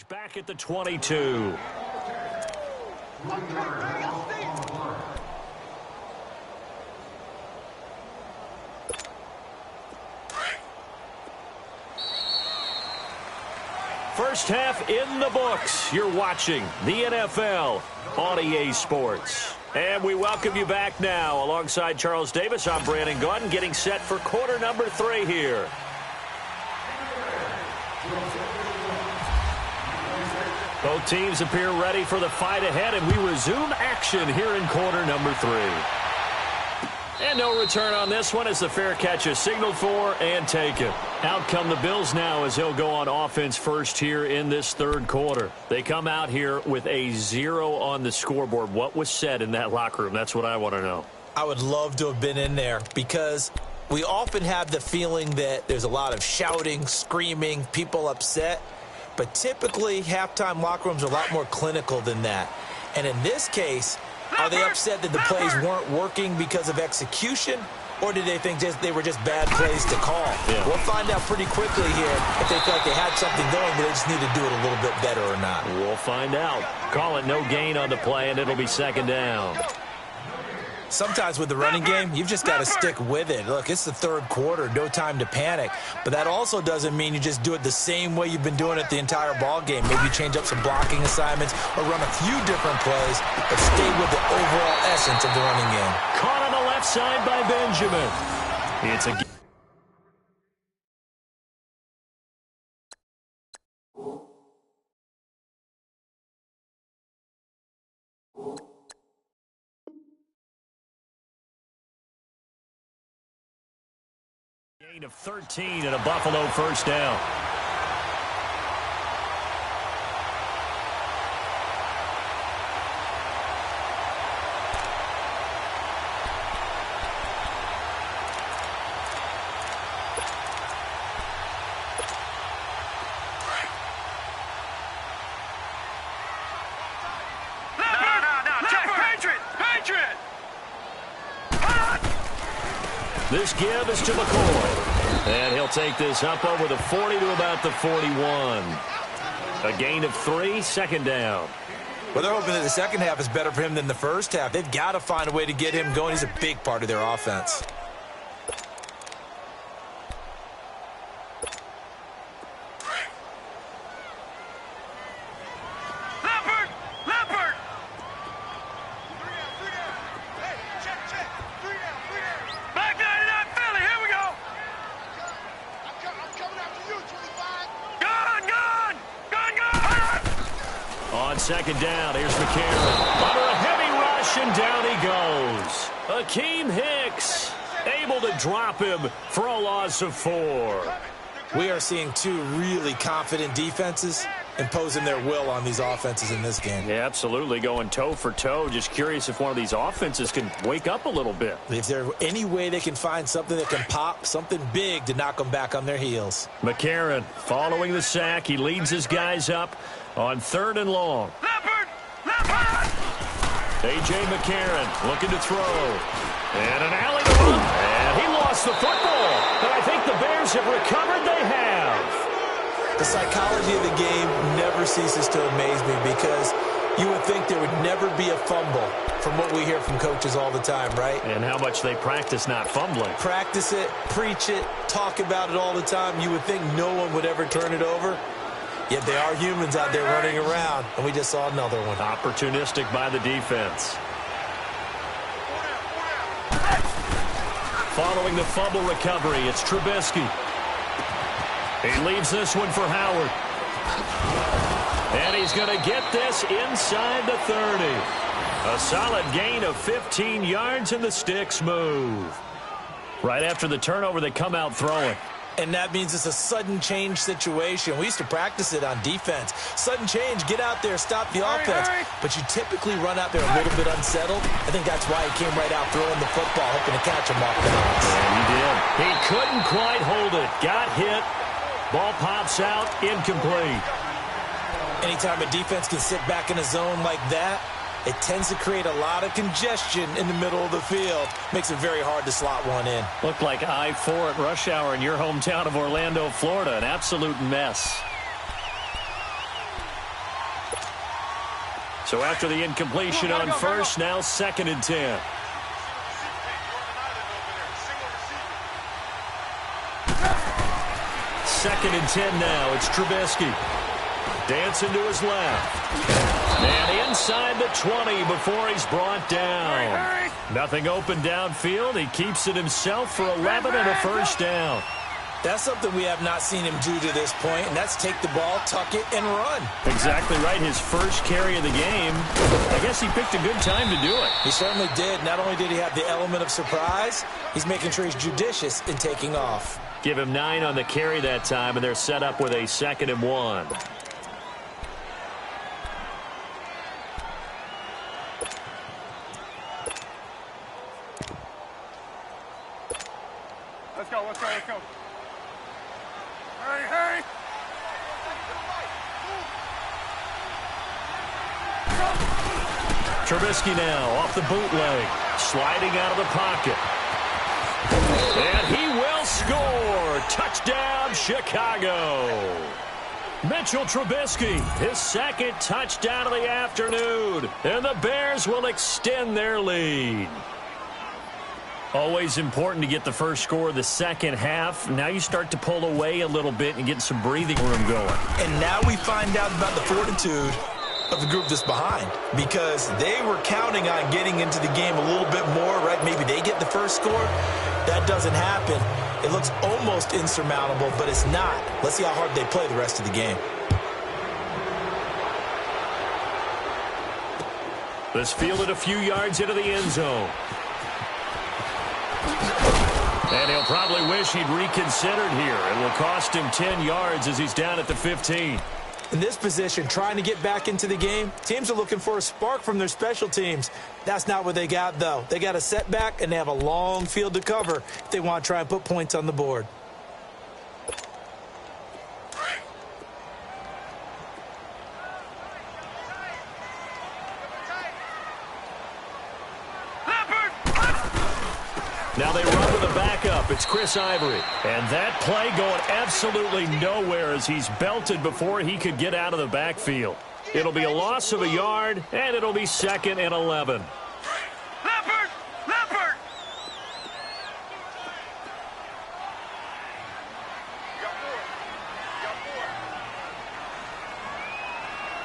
Back at the 22. First half in the books. You're watching the NFL on EA Sports. And we welcome you back now. Alongside Charles Davis, I'm Brandon Gunn, getting set for quarter number 3 here. Both teams appear ready for the fight ahead, and we resume action here in quarter number 3. And no return on this one as the fair catch is signaled for and taken. Out come the Bills now as they'll go on offense first here in this third quarter. They come out here with a 0 on the scoreboard. What was said in that locker room? That's what I want to know. I would love to have been in there because we often have the feeling that there's a lot of shouting, screaming, people upset. But typically, halftime locker rooms are a lot more clinical than that. And in this case, are they upset that the plays weren't working because of execution? Or did they think they were just bad plays to call? Yeah. We'll find out pretty quickly here if they feel like they had something going, but they just need to do it a little bit better or not. We'll find out. Call it no gain on the play, and it'll be second down. Sometimes with the running game, you've just got to stick with it. Look, it's the third quarter, no time to panic. But that also doesn't mean you just do it the same way you've been doing it the entire ball game. Maybe change up some blocking assignments or run a few different plays, but stay with the overall essence of the running game. Caught on the left side by Benjamin. It's a gain of 13 and a Buffalo first down. This give is to McCoy. And he'll take this up over the 40 to about the 41. A gain of 3, second down. Well, they're hoping that the second half is better for him than the first half. They've got to find a way to get him going. He's a big part of their offense. Second down, here's McCarron. Under a heavy rush, and down he goes. Akeem Hicks able to drop him for a loss of 4. We are seeing two really confident defenses imposing their will on these offenses in this game. Yeah, absolutely, going toe for toe. Just curious if one of these offenses can wake up a little bit. If there's any way they can find something that can pop, something big to knock them back on their heels. McCarron following the sack. He leads his guys up on 3rd and long. A.J. McCarron looking to throw. And an alley to run. And he lost the football. But I think the Bears have recovered. They have. The psychology of the game never ceases to amaze me because you would think there would never be a fumble from what we hear from coaches all the time, right? And how much they practice not fumbling. Practice it, preach it, talk about it all the time. You would think no one would ever turn it over. Yet they are humans out there running around, and we just saw another one. Opportunistic by the defense. Following the fumble recovery, it's Trubisky. He leaves this one for Howard. And he's going to get this inside the 30. A solid gain of 15 yards, and the sticks move. Right after the turnover, they come out throwing. And that means it's a sudden change situation. We used to practice it on defense. Sudden change, get out there, stop the offense. But you typically run out there a little bit unsettled. I think that's why he came right out throwing the football, hoping to catch him off balance. And he did. He couldn't quite hold it. Got hit. Ball pops out, incomplete. Anytime a defense can sit back in a zone like that, it tends to create a lot of congestion in the middle of the field. Makes it very hard to slot one in. Looked like I-4 at rush hour in your hometown of Orlando, Florida. An absolute mess. So after the incompletion on first, now 2nd and 10. Second and 10 now. It's Trubisky. Dancing to his left. And inside the 20 before he's brought down. Nothing open downfield. He keeps it himself for 11 and a first down. That's something we have not seen him do to this point, and that's take the ball, tuck it, and run. Exactly right. His first carry of the game. I guess he picked a good time to do it. He certainly did. Not only did he have the element of surprise, he's making sure he's judicious in taking off. Give him 9 on the carry that time, and they're set up with a 2nd and 1. Let's go. Hurry. Trubisky now off the bootleg, sliding out of the pocket. And he will score. Touchdown, Chicago. Mitchell Trubisky, his 2nd touchdown of the afternoon. And the Bears will extend their lead. Always important to get the first score of the second half. Now you start to pull away a little bit and get some breathing room going. And now we find out about the fortitude of the group that's behind, because they were counting on getting into the game a little bit more, right? Maybe they get the first score. That doesn't happen. It looks almost insurmountable, but it's not. Let's see how hard they play the rest of the game. Let's field it a few yards into the end zone. And he'll probably wish he'd reconsidered here. It will cost him 10 yards as he's down at the 15. In this position, trying to get back into the game, teams are looking for a spark from their special teams. That's not what they got, though. They got a setback, and they have a long field to cover if they want to try and put points on the board. Now they run with the backup. It's Chris Ivory. And that play going absolutely nowhere as he's belted before he could get out of the backfield. It'll be a loss of a yard, and it'll be 2nd and 11. Leopard!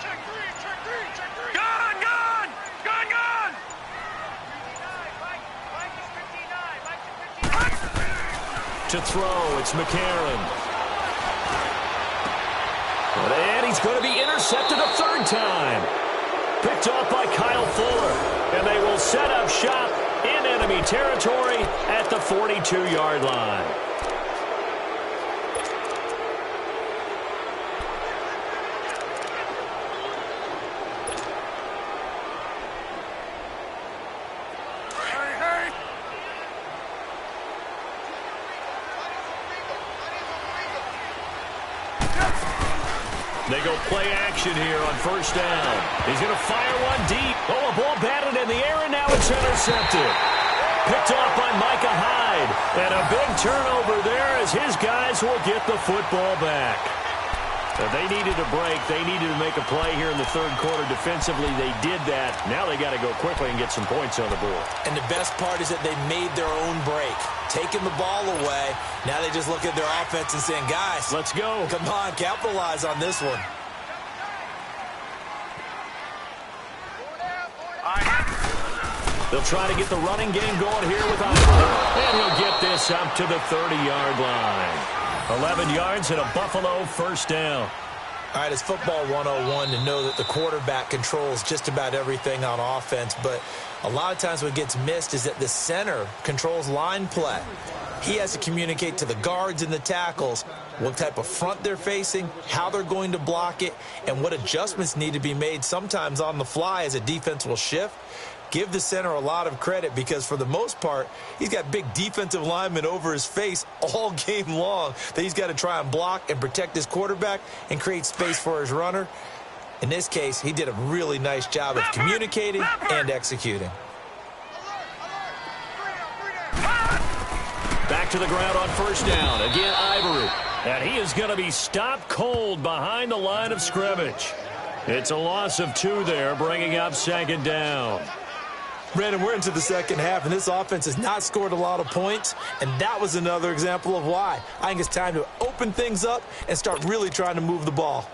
Check three! Gone! To throw, it's McCarron. And he's going to be intercepted a 3rd time. Picked off by Kyle Fuller. And they will set up shop in enemy territory at the 42-yard line. They go play action here on first down. He's going to fire one deep. Oh, a ball batted in the air, and now it's intercepted. Picked off by Micah Hyde. And a big turnover there as his guys will get the football back. They needed a break. They needed to make a play here in the 3rd quarter. Defensively, they did that. Now they got to go quickly and get some points on the board. And the best part is that they made their own break. Taking the ball away. Now they just look at their offense and saying, guys, let's go. Come on, capitalize on this one. They'll try to get the running game going here with Ivory. And he'll get this up to the 30-yard line. 11 yards and a Buffalo first down. All right, it's football 101 to know that the quarterback controls just about everything on offense, but a lot of times what gets missed is that the center controls line play. He has to communicate to the guards and the tackles what type of front they're facing, how they're going to block it, and what adjustments need to be made sometimes on the fly as a defense will shift. Give the center a lot of credit because for the most part, he's got big defensive linemen over his face all game long that he's got to try and block and protect his quarterback and create space for his runner. In this case, he did a really nice job of communicating and executing. Back to the ground on first down. Again, Ivory. And he is going to be stopped cold behind the line of scrimmage. It's a loss of 2 there, bringing up second down. Brandon, we're into the second half, and this offense has not scored a lot of points, and that was another example of why. I think it's time to open things up and start really trying to move the ball.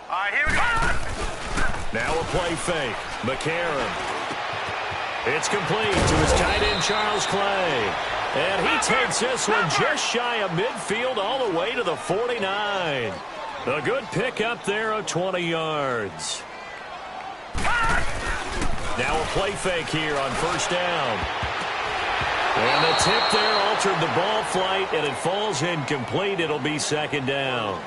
All right, here we go. Now a play fake. McCarron. It's complete to his tight end, Charles Clay. And he takes this one just shy of midfield all the way to the 49. A good pickup there of 20 yards. Now a play fake here on first down. And the tip there altered the ball flight, and it falls incomplete. It'll be second down.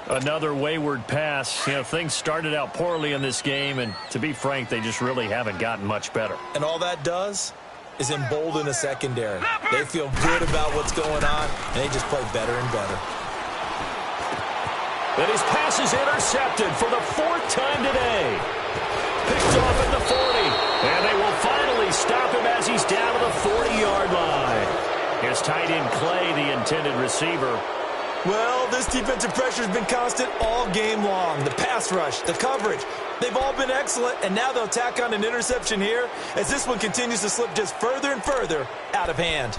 Another wayward pass. You know, things started out poorly in this game, and to be frank, they just really haven't gotten much better. And all that does is embolden a secondary. They feel good about what's going on, and they just play better and better. And his pass is intercepted for the 4th time today. Picked off at the 40, and they will finally stop him as he's down to the 40-yard line. His tight end Clay, the intended receiver. Well, this defensive pressure has been constant all game long. The pass rush, the coverage, they've all been excellent, and now they'll tack on an interception here as this one continues to slip just further and further out of hand.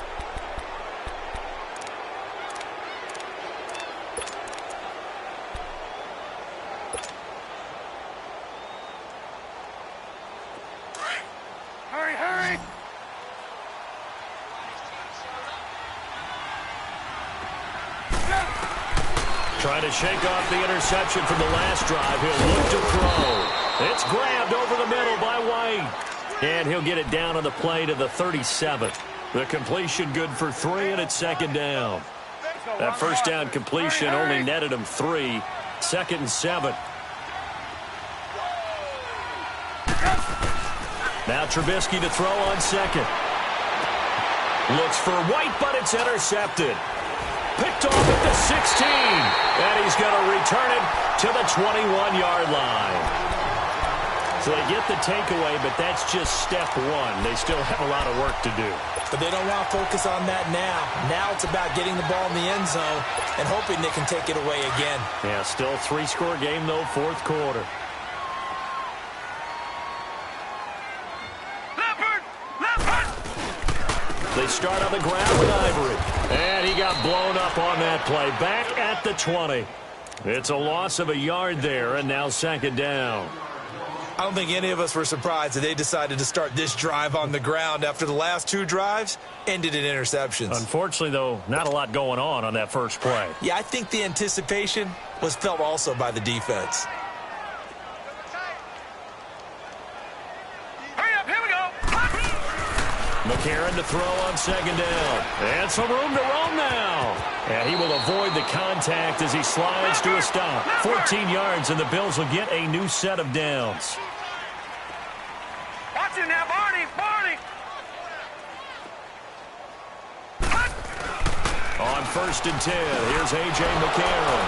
Hurry, hurry. Trying to shake off the interception from the last drive. He'll look to throw. It's grabbed over the middle by White. And he'll get it down on the play to the 37. The completion good for 3, and it's second down. That first down completion only netted him 3. 2nd and 7. Now Trubisky to throw on second. Looks for White, but it's intercepted. Picked off at the 16. And he's going to return it to the 21-yard line. So they get the takeaway, but that's just step 1. They still have a lot of work to do. But they don't want to focus on that now. Now it's about getting the ball in the end zone and hoping they can take it away again. Yeah, still a 3-score game, though, 4th quarter. They start on the ground with Ivory. And he got blown up on that play. Back at the 20. It's a loss of a yard there, and now second down. I don't think any of us were surprised that they decided to start this drive on the ground after the last 2 drives ended in interceptions. Unfortunately, though, not a lot going on that first play. Yeah, I think the anticipation was felt also by the defense. McCarron to throw on second down. And some room to roam now. And he will avoid the contact as he slides to a stop. 14 yards, and the Bills will get a new set of downs. Watch it now, Barney, Barney. On 1st and 10, here's A.J. McCarron.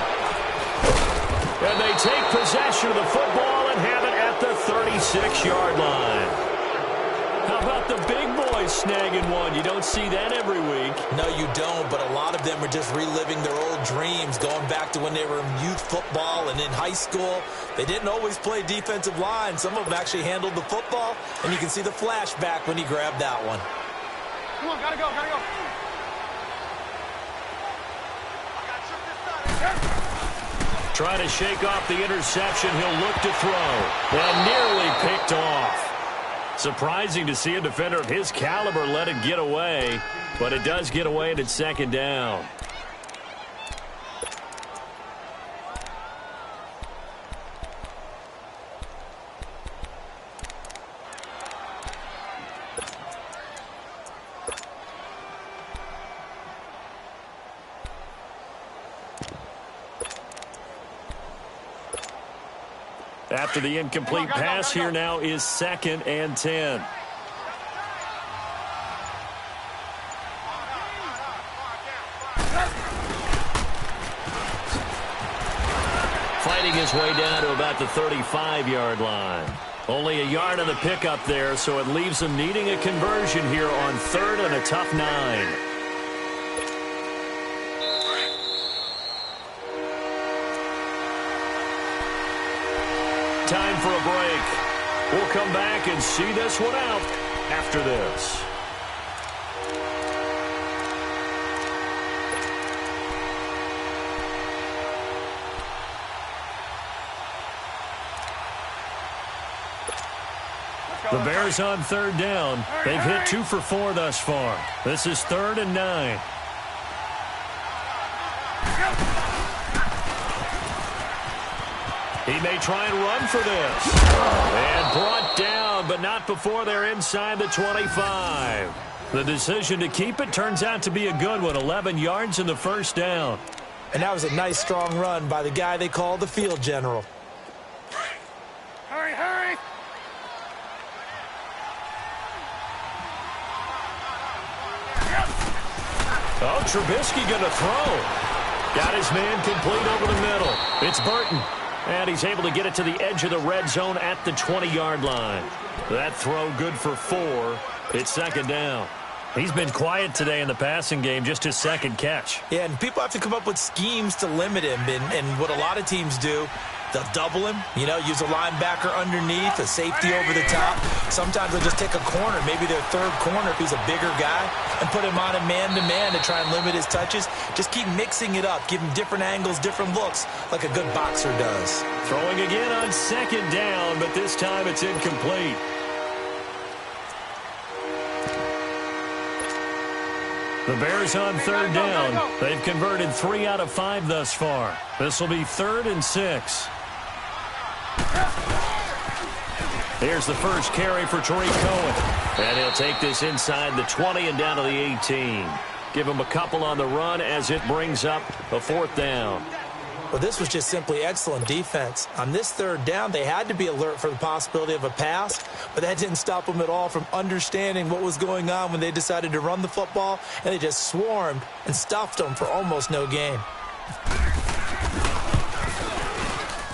And they take possession of the football and have it at the 36-yard line. How about the big boys snagging one? You don't see that every week. No, you don't, but a lot of them are just reliving their old dreams, going back to when they were in youth football and in high school. They didn't always play defensive line. Some of them actually handled the football, and you can see the flashback when he grabbed that one. Come on, gotta go, gotta go. Trying to shake off the interception. He'll look to throw. And nearly picked off. Surprising to see a defender of his caliber let it get away, but it does get away and it's second down. After the incomplete pass, here now is 2nd and 10. Fighting his way down to about the 35-yard line. Only a yard on the pickup there, so it leaves them needing a conversion here on 3rd and a tough 9. Time for a break. We'll come back and see this one out after this. The Bears on 3rd down. They've hit 2 for 4 thus far. This is 3rd and 9. He may try and run for this. And brought down, but not before they're inside the 25. The decision to keep it turns out to be a good one. 11 yards in the first down. And that was a nice, strong run by the guy they call the field general. Hurry, hurry! Oh, Trubisky going to throw. Got his man complete over the middle. It's Burton. And he's able to get it to the edge of the red zone at the 20-yard line. That throw good for 4. It's 2nd down. He's been quiet today in the passing game, just his 2nd catch. Yeah, and people have to come up with schemes to limit him. And what a lot of teams do, they'll double him, use a linebacker underneath, a safety over the top. Sometimes they'll just take a corner, maybe their 3rd corner if he's a bigger guy, and put him on a man-to-man to try and limit his touches. Just keep mixing it up, give him different angles, different looks, like a good boxer does. Throwing again on 2nd down, but this time it's incomplete. The Bears on 3rd down. They've converted 3 out of 5 thus far. This will be 3rd and 6. Here's the first carry for Tariq Cohen. And he'll take this inside the 20 and down to the 18. Give him a couple on the run as it brings up a 4th down. Well, this was just simply excellent defense. On this 3rd down, they had to be alert for the possibility of a pass, but that didn't stop them at all from understanding what was going on when they decided to run the football, and they just swarmed and stuffed them for almost no gain.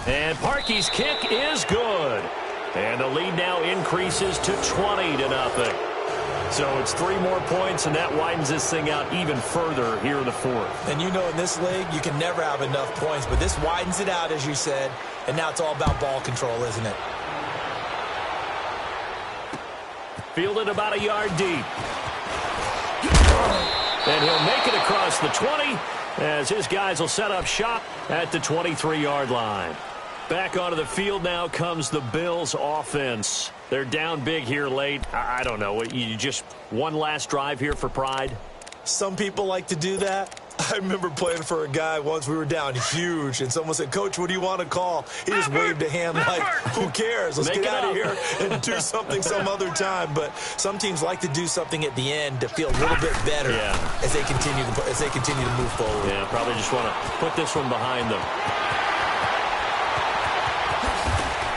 And Parkey's kick is good. And the lead now increases to 20-0. So it's 3 more points, and that widens this thing out even further here in the 4th. And in this league, you can never have enough points, but this widens it out, as you said, and now it's all about ball control, isn't it? Fielded about a yard deep. And he'll make it across the 20 as his guys will set up shop at the 23-yard line. Back onto the field now comes the Bills offense. They're down big here late. I don't know. You just one last drive here for pride? Some people like to do that. I remember playing for a guy once. We were down huge, and someone said, "Coach, what do you want to call?" He just waved a hand like, "Who cares? Let's get out of here and do something some other time." But some teams like to do something at the end to feel a little bit better as they continue to move forward. Yeah, probably just want to put this one behind them.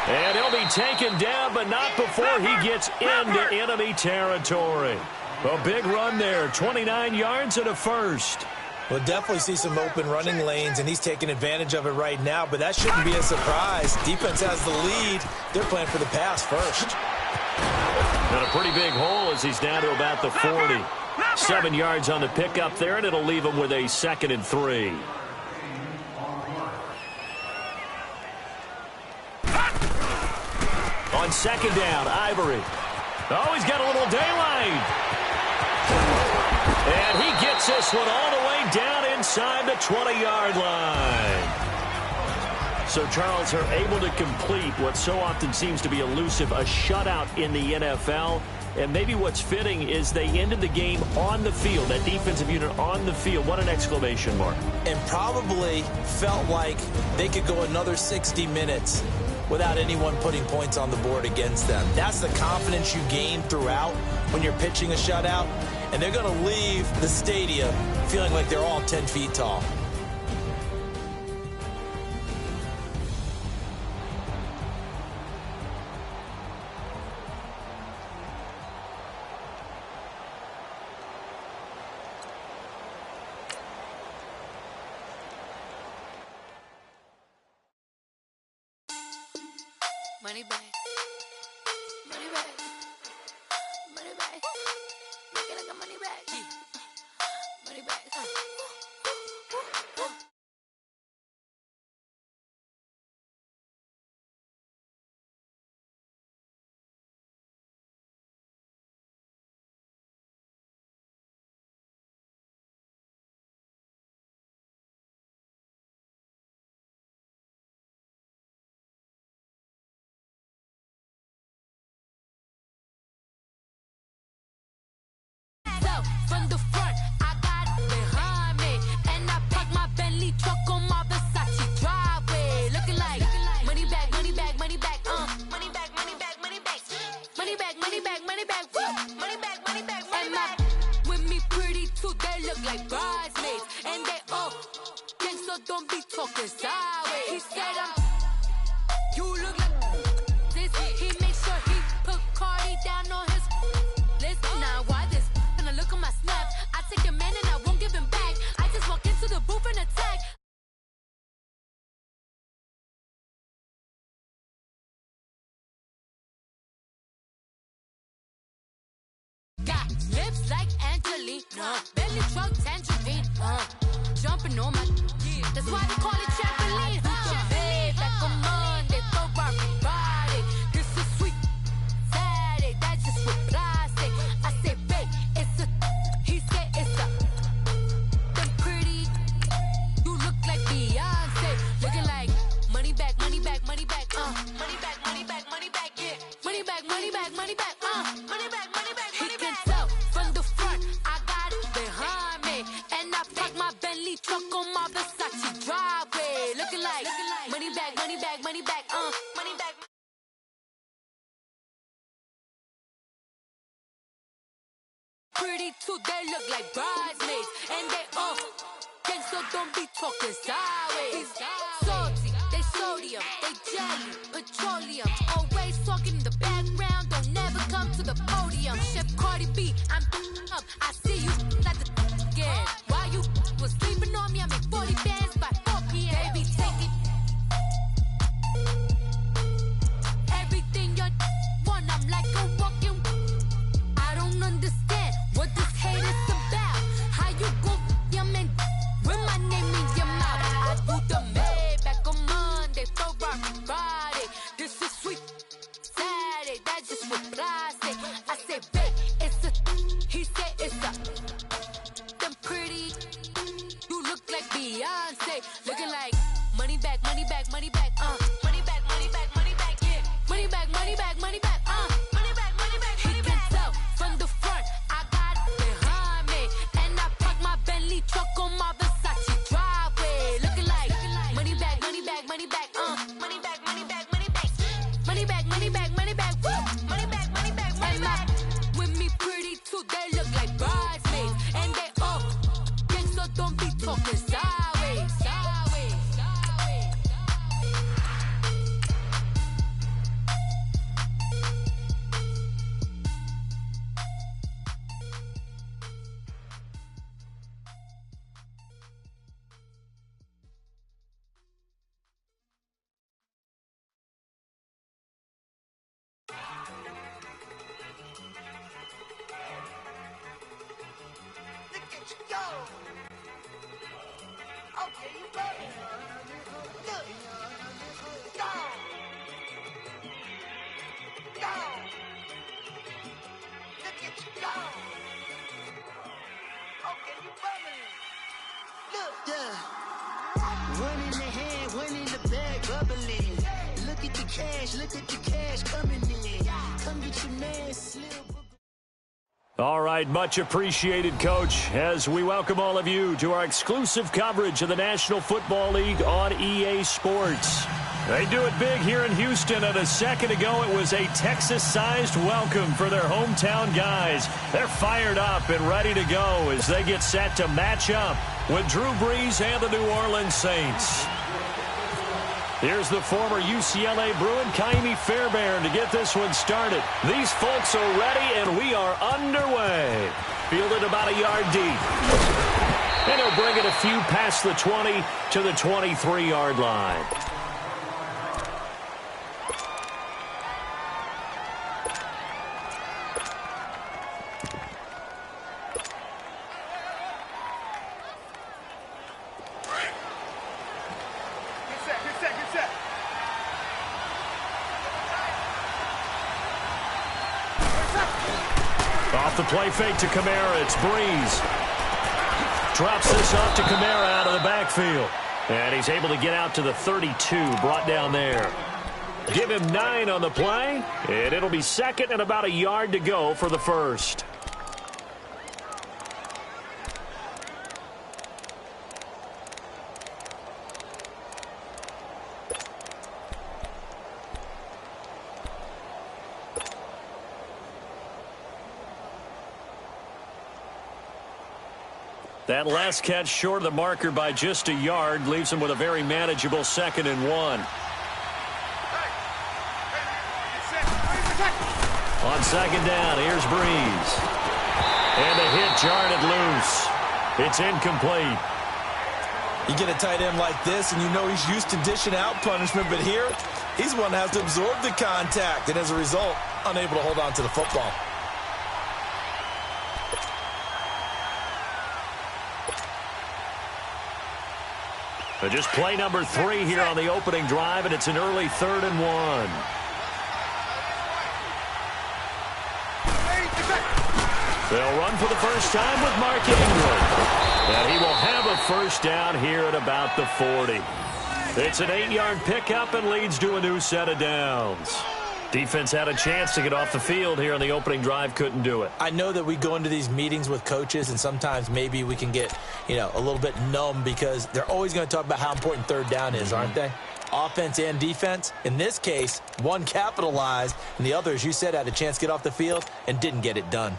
And he'll be taken down, but not before he gets into enemy territory. A big run there, 29 yards and a first. We'll definitely see some open running lanes, and he's taking advantage of it right now, but that shouldn't be a surprise. Defense has the lead. They're playing for the pass first. And a pretty big hole as he's down to about the 40. 7 yards on the pickup there, and it'll leave him with a 2nd and 3. On 2nd down, Ivory. Oh, he's got a little daylight. And he gets this one all the way down inside the 20-yard line. So, Charles, are able to complete what so often seems to be elusive, a shutout in the NFL. And maybe what's fitting is they ended the game on the field, that defensive unit on the field. What an exclamation mark. And probably felt like they could go another 60 minutes without anyone putting points on the board against them. That's the confidence you gain throughout when you're pitching a shutout. And they're going to leave the stadium feeling like they're all 10 feet tall. Money bag. money back, woo! Money back, money back, money back. With me pretty too, they look like bridesmaids. And they all gang, so don't be talking sideways. He said you look like this. He make sure he put Cardi down on his list. Now why this? When I look at my snap, I take a man and I won't give him back. I just walk into the booth and attack. Got lips like Angelina, belly truck tangerine, jumping on my, that's why they call it trampoline. Babe, like a Monday, for Barbie body. This is sweet Saturday, that's just with plastic. I say, babe, it's a, he said it's a, them pretty, you look like Beyonce, looking like money back, money back, money back, money back, money back, money back, yeah, money back, money back, money back, money back, money back. He can tell from the front, I got it behind me, and I park my Bentley truck on my Versace driveway, looking like money back, money back, money back, money back. Pretty too, they look like bridesmaids, and they all gang, so don't be talking sideways. Salty, they sodium, they jelly, petroleum. Always talking in the background, don't never come to the podium. Chef Cardi B, I'm up. I see you like the again. Why you was sleeping on me? I make 40 bands by 4 p.m. Baby, take it. Everything you want, I'm like a walking. I don't understand what this hate is about. How you go your man with my name in your mouth? I do the Maybach on Monday for Barbie body. This is sweet Saturday, that's just with plastic. I say, babe, it's a, he said it's a, them pretty, you look like Beyonce, looking like money back, money back, money back, money back, money back, money back, yeah, money back, money back, money back, money back, money back, money back. He can tell from the front, I got it behind me, and I park my Bentley truck on my Versace driveway, looking like money back, money back, money back, money back, money back, money back, money back, money back, money back, woo! Money back, money back, money back. With me pretty too, they look like bridesmaids, and they all gang, so don't be talking sideways, sideways, sideways. Look at you go. Okay, you ready? Look. Go. Go. Look at you go. Okay, you bubbling. Look. Yeah. One in the hand, one in the bag, bubbling. Look at the cash coming in. Come get your man, Slim. All right, much appreciated, Coach, as we welcome all of you to our exclusive coverage of the National Football League on EA Sports. They do it big here in Houston, and a second ago it was a Texas-sized welcome for their hometown guys. They're fired up and ready to go as they get set to match up with Drew Brees and the New Orleans Saints. Here's the former UCLA Bruin, Kaimi Fairbairn, to get this one started. These folks are ready, and we are underway. Fielded about a yard deep. And he'll bring it a few past the 20 to the 23-yard line. Off the play fake to Kamara, it's Brees. Drops this off to Kamara out of the backfield. And he's able to get out to the 32, brought down there. Give him 9 on the play, and it'll be second and about a yard to go for the first. That last catch short of the marker by just a yard leaves him with a very manageable 2nd and 1. On 2nd down, here's Breeze. And the hit jarred loose. It's incomplete. You get a tight end like this, and you know he's used to dishing out punishment, but here, he's one that has to absorb the contact, and as a result, unable to hold on to the football. But just play number 3 here on the opening drive, and it's an early 3rd and 1. They'll run for the first time with Mark Ingram. And he will have a first down here at about the 40. It's an 8-yard pickup and leads to a new set of downs. Defense had a chance to get off the field here on the opening drive, couldn't do it. I know that we go into these meetings with coaches, and sometimes maybe we can get, a little bit numb because they're always going to talk about how important 3rd down is, aren't they? Offense and defense. In this case, one capitalized, and the other, as you said, had a chance to get off the field and didn't get it done.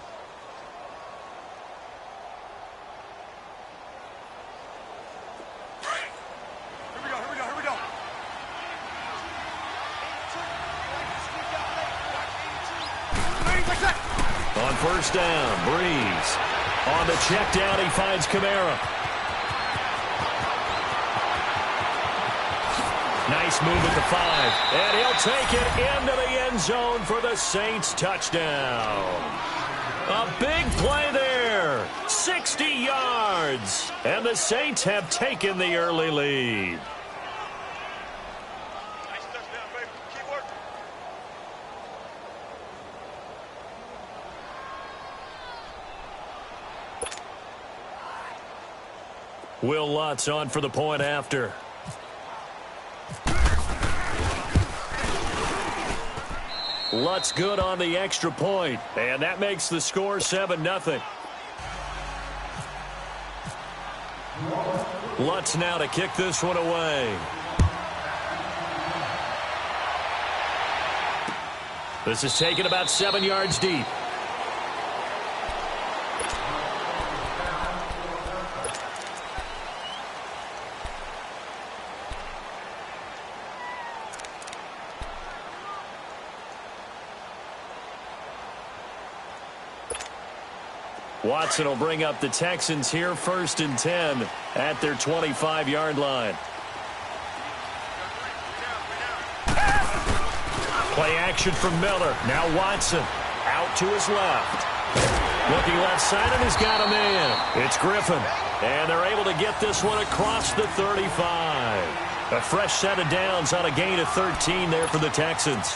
On 1st down, Breeze. On the check down, he finds Kamara. Nice move at the 5. And he'll take it into the end zone for the Saints touchdown. A big play there. 60 yards. And the Saints have taken the early lead. Will Lutz on for the point after. Lutz good on the extra point, and that makes the score 7-0. Lutz now to kick this one away. This is taken about 7 yards deep. Watson will bring up the Texans here, 1st and 10 at their 25-yard line. Play action from Miller. Now Watson out to his left. Looking left side, and he's got a man. It's Griffin. And they're able to get this one across the 35. A fresh set of downs on a gain of 13 there for the Texans.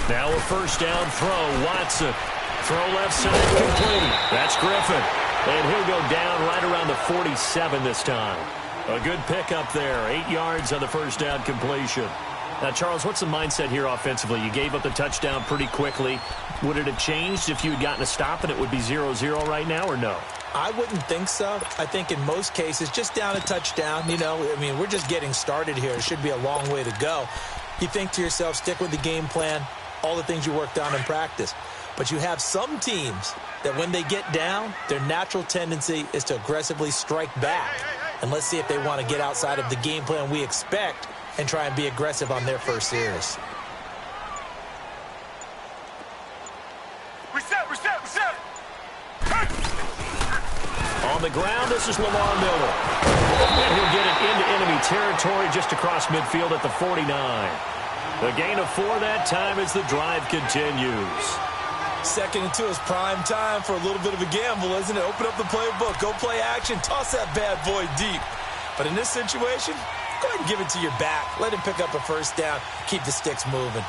Now a first down throw. Watson. Throw left side complete. That's Griffin. And he'll go down right around the 47 this time. A good pickup there. 8 yards on the first down completion. Now, Charles, what's the mindset here offensively? You gave up the touchdown pretty quickly. Would it have changed if you had gotten a stop and it would be 0-0 right now, or no? I wouldn't think so. I think in most cases, just down a touchdown, we're just getting started here. It should be a long way to go. You think to yourself, stick with the game plan, all the things you worked on in practice. But you have some teams that when they get down, their natural tendency is to aggressively strike back. And let's see if they want to get outside of the game plan we expect and try and be aggressive on their first series. Reset! On the ground, this is Lamar Miller. And he'll get it into enemy territory just across midfield at the 49. The gain of 4 that time as the drive continues. 2nd and 2 is prime time for a little bit of a gamble, isn't it? Open up the playbook, go play action, toss that bad boy deep. But in this situation, Go ahead and give it to your back. Let him pick up a first down. Keep the sticks moving.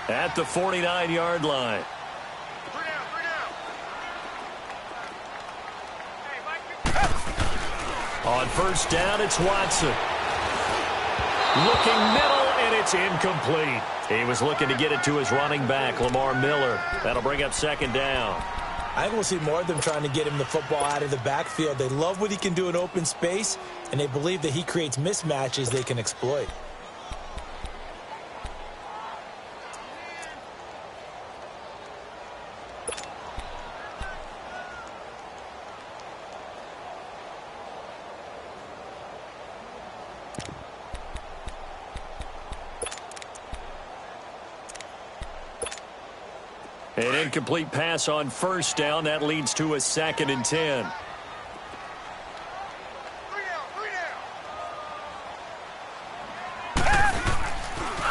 At the 49-yard line. On first down, it's Watson. Looking middle, and it's incomplete. He was looking to get it to his running back, Lamar Miller. That'll bring up second down. I think we'll see more of them trying to get him the football out of the backfield. They love what he can do in open space, and they believe that he creates mismatches they can exploit. An incomplete pass on first down. That leads to a 2nd and 10.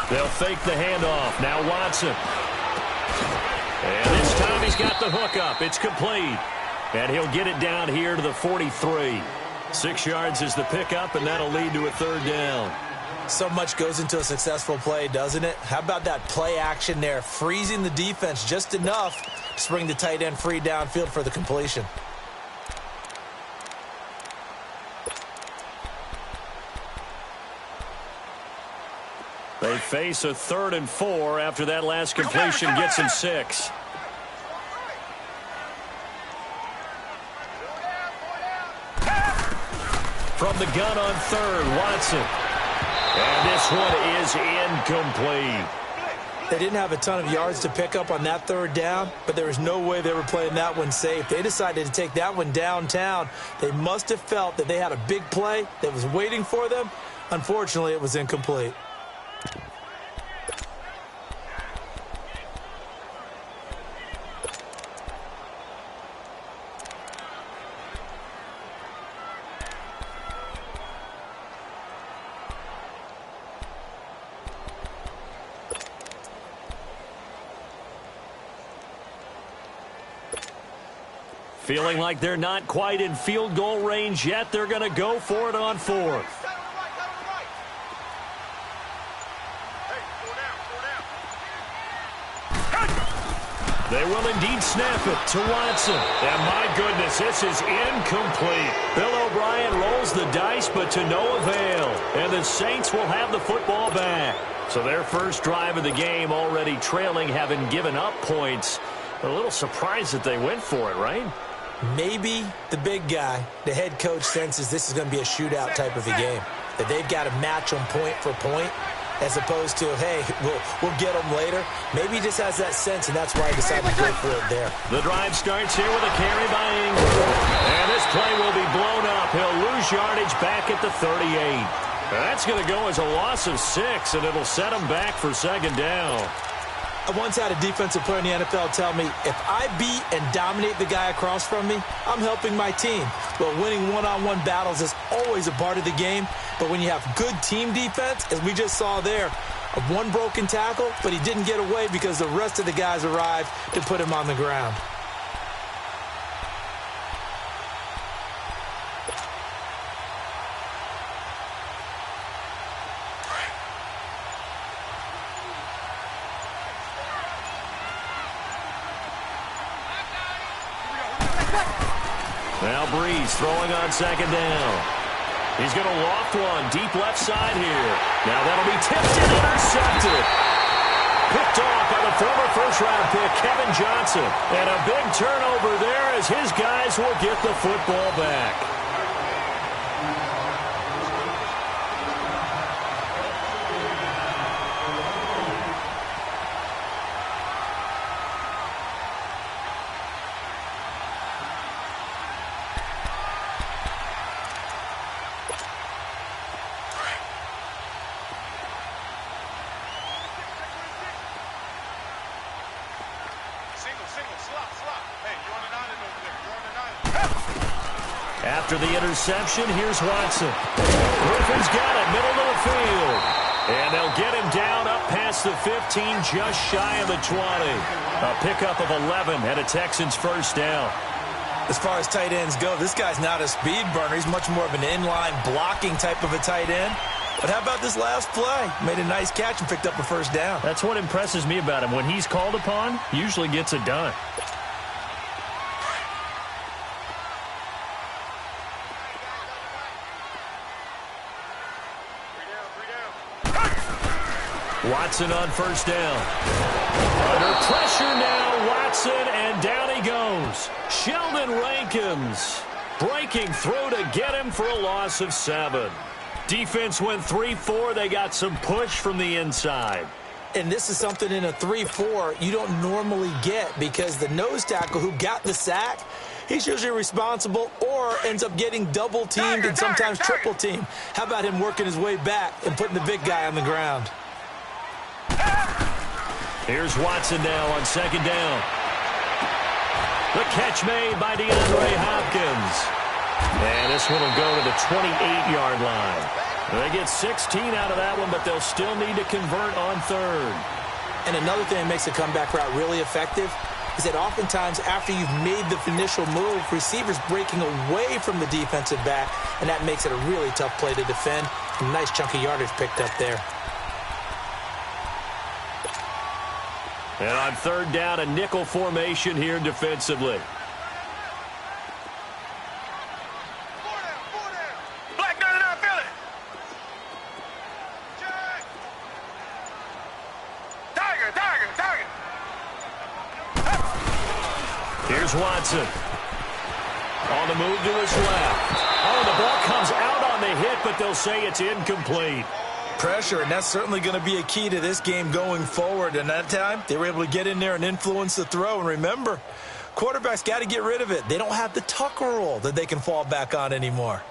They'll fake the handoff. Now Watson. And this time he's got the hook up. It's complete. And he'll get it down here to the 43. 6 yards is the pickup, and that'll lead to a 3rd down. So much goes into a successful play, doesn't it? How about that play action there? Freezing the defense just enough to bring the tight end free downfield for the completion. They face a 3rd and 4 after that last completion gets him 6. From the gun on 3rd, Watson. And this one is incomplete. They didn't have a ton of yards to pick up on that 3rd down, but there was no way they were playing that one safe. They decided to take that one downtown. They must have felt that they had a big play that was waiting for them. Unfortunately, it was incomplete. Feeling like they're not quite in field goal range yet. They're going to go for it on 4th. They will indeed snap it to Watson. And my goodness, this is incomplete. Bill O'Brien rolls the dice, but to no avail. And the Saints will have the football back. So their first drive of the game already trailing, having given up points. A little surprised that they went for it, right? Maybe the big guy, the head coach, senses this is going to be a shootout type of a game. That they've got to match them point for point, as opposed to, hey, we'll get them later. Maybe he just has that sense, and that's why he decided to go for it there. The drive starts here with a carry by Ingram. And this play will be blown up. He'll lose yardage back at the 38. That's going to go as a loss of 6, and it'll set him back for 2nd down. I once had a defensive player in the NFL tell me, if I beat and dominate the guy across from me, I'm helping my team. Well, winning one-on-one battles is always a part of the game, but when you have good team defense, as we just saw there, one broken tackle, but he didn't get away because the rest of the guys arrived to put him on the ground. Now Breeze throwing on 2nd down. He's going to loft one deep left side here. Now that'll be tipped and intercepted. Picked off by the former first-round pick, Kevin Johnson. And a big turnover there as his guys will get the football back. After the interception, here's Watson. Griffin's got it, middle of the field. And they'll get him past the 15, just shy of the 20. A pickup of 11 and a Texans first down. As far as tight ends go, this guy's not a speed burner. He's much more of an inline blocking type of a tight end. But how about this last play? Made a nice catch and picked up a first down. That's what impresses me about him. When he's called upon, he usually gets it done. Watson on first down. Under pressure now, Watson, and down he goes. Sheldon Rankins breaking through to get him for a loss of 7. Defense went 3-4. They got some push from the inside. And this is something in a 3-4 you don't normally get because the nose tackle who got the sack, he's usually responsible or ends up getting double-teamed and sometimes triple-teamed. How about him working his way back and putting the big guy on the ground? Here's Watson now on second down. The catch made by DeAndre Hopkins. And this one will go to the 28-yard line. They get 16 out of that one, but they'll still need to convert on third. And another thing that makes a comeback route really effective is that oftentimes after you've made the initial move, receivers breaking away from the defensive back, and that makes it a really tough play to defend. A nice chunk of yardage picked up there. And on third down, a nickel formation here defensively. Black gun it out, Philly. Tiger. Here's Watson. On the move to his left. Oh, the ball comes out on the hit, but they'll say it's incomplete. Pressure, and that's certainly going to be a key to this game going forward. And that time, they were able to get in there and influence the throw. And remember, quarterbacks got to get rid of it. They don't have the tuck rule that they can fall back on anymore.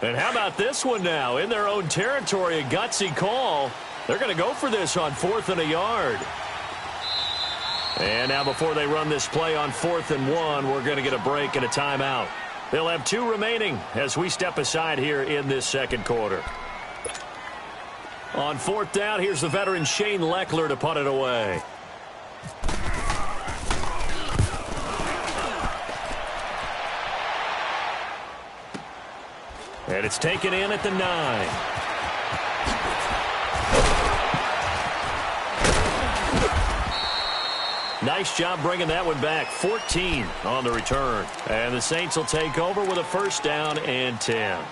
And how about this one now? In their own territory, a gutsy call. They're going to go for this on 4th and a yard. And now before they run this play on 4th and 1, we're going to get a break and a timeout. They'll have 2 remaining as we step aside here in this second quarter. On 4th down, here's the veteran Shane Leckler to punt it away. And it's taken in at the 9. Nice job bringing that one back. 14 on the return. And the Saints will take over with a first down and 10.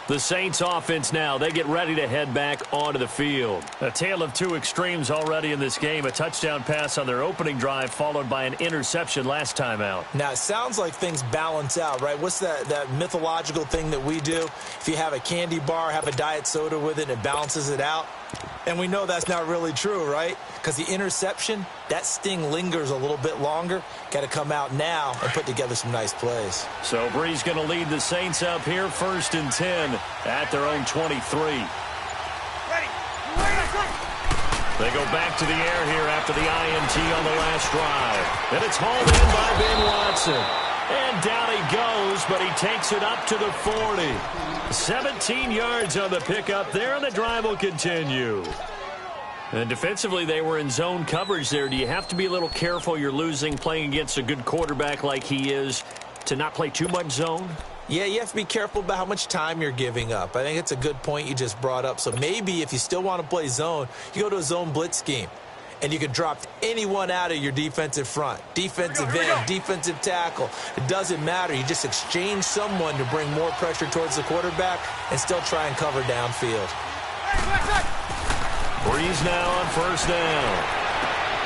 The Saints offense now, they get ready to head back onto the field. A tale of 2 extremes already in this game. A touchdown pass on their opening drive followed by an interception last time out. Now, it sounds like things balance out, right? What's that mythological thing that we do? If you have a candy bar, have a diet soda with it, and it balances it out. And we know that's not really true, right? Because the interception, that sting lingers a little bit longer. Got to come out now and put together some nice plays. So Bree's going to lead the Saints up here, 1st and 10 at their own 23. Ready. They go back to the air here after the INT on the last drive. And it's hauled in by Ben Watson. And down he goes, but he takes it up to the 40. 17 yards on the pickup there, and the drive will continue. And defensively, they were in zone coverage there. Do you have to be a little careful? You're losing, playing against a good quarterback like he is, to not play too much zone? Yeah, you have to be careful about how much time you're giving up. I think it's a good point you just brought up. So maybe if you still want to play zone, you go to a zone blitz scheme. And you can drop anyone out of your defensive front. Defensive end, defensive tackle. It doesn't matter. You just exchange someone to bring more pressure towards the quarterback and still try and cover downfield. Breeze now on first down.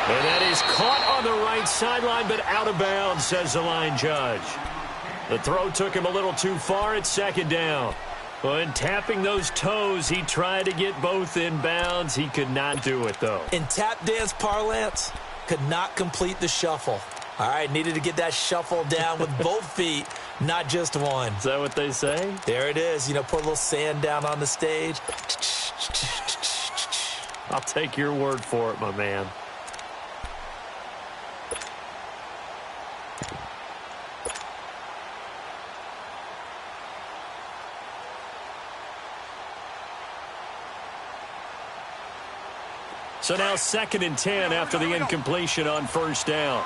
And that is caught on the right sideline, but out of bounds, says the line judge. The throw took him a little too far. It's second down. When tapping those toes, he tried to get both in bounds. He could not do it, though. In tap dance parlance, could not complete the shuffle. All right, needed to get that shuffle down with both feet, not just one. Is that what they say? There it is. You know, put a little sand down on the stage. I'll take your word for it, my man. So now 2nd and 10 after the incompletion on first down.